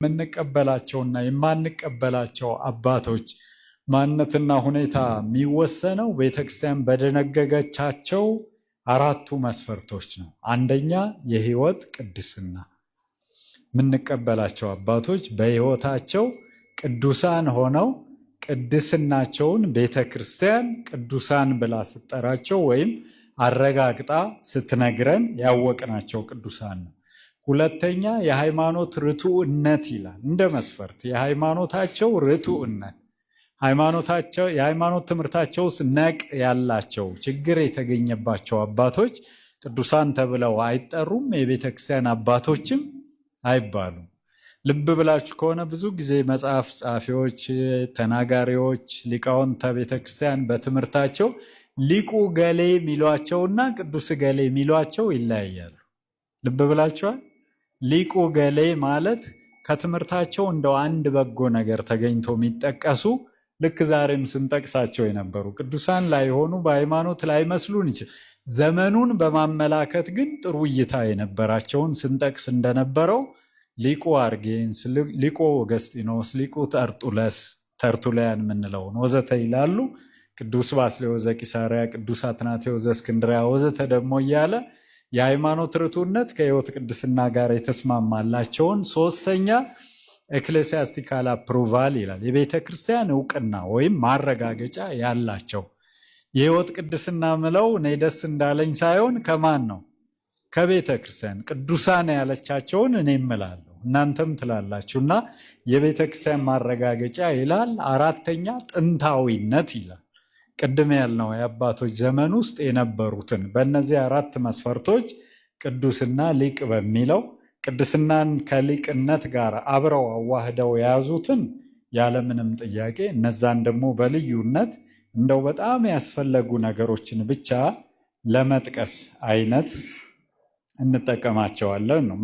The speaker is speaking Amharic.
የምንቀበላቸውና የማንቀበላቸው አባቶች ማንነትና ሁኔታ የሚወሰነው ቤተክርስቲያን በደነገገቻቸው አራቱ መስፈርቶች ነው። አንደኛ የህይወት ቅድስና። የምንቀበላቸው አባቶች በህይወታቸው ቅዱሳን ሆነው ቅድስናቸውን ቤተክርስቲያን ቅዱሳን ብላ ስትጠራቸው ወይም አረጋግጣ ስትነግረን ያወቅናቸው ቅዱሳን ነው። ሁለተኛ የሃይማኖት ርቱዕነት ይላል እንደ መስፈርት የሃይማኖታቸው ርቱዕነት የሃይማኖት ትምህርታቸው ውስጥ ነቅ ያላቸው ችግር የተገኘባቸው አባቶች ቅዱሳን ተብለው አይጠሩም። የቤተክርስቲያን አባቶችም አይባሉም። ልብ ብላችሁ ከሆነ ብዙ ጊዜ መጽሐፍ ጻፊዎች፣ ተናጋሪዎች፣ ሊቃውንተ ቤተክርስቲያን በትምህርታቸው ሊቁ ገሌ ሚሏቸውና ቅዱስ ገሌ ሚሏቸው ይለያያሉ። ልብ ብላችኋል? ሊቁ ገሌ ማለት ከትምህርታቸው እንደው አንድ በጎ ነገር ተገኝቶ የሚጠቀሱ ልክ ዛሬም ስንጠቅሳቸው የነበሩ ቅዱሳን ላይሆኑ በሃይማኖት ላይመስሉን ይችላል። ዘመኑን በማመላከት ግን ጥሩ እይታ የነበራቸውን ስንጠቅስ እንደነበረው ሊቁ አርጌንስ፣ ሊቁ ኦገስጢኖስ፣ ሊቁ ተርቱሊያን የምንለውን ወዘተ ይላሉ። ቅዱስ ባስልዮስ ዘቂሳርያ፣ ቅዱስ አትናቴዎስ ዘእስክንድርያ ወዘተ ደግሞ እያለ የሃይማኖት ርቱዕነት ከሕይወት ቅድስና ጋር የተስማማላቸውን ሶስተኛ ኤክሌሲያስቲካል አፕሩቫል ይላል። የቤተ ክርስቲያን እውቅና ወይም ማረጋገጫ ያላቸው የሕይወት ቅድስና ምለው እኔ ደስ እንዳለኝ ሳይሆን ከማን ነው? ከቤተ ክርስቲያን ቅዱሳን ያለቻቸውን እኔ እምላለሁ እናንተም ትላላችሁና የቤተ ክርስቲያን ማረጋገጫ ይላል። አራተኛ ጥንታዊነት ይላል። ቅድም ያልነው የአባቶች ዘመን ውስጥ የነበሩትን በእነዚህ አራት መስፈርቶች ቅዱስና ሊቅ በሚለው ቅድስናን ከሊቅነት ጋር አብረው አዋህደው የያዙትን ያለምንም ጥያቄ እነዛን ደግሞ በልዩነት እንደው በጣም ያስፈለጉ ነገሮችን ብቻ ለመጥቀስ አይነት እንጠቀማቸዋለን ነው።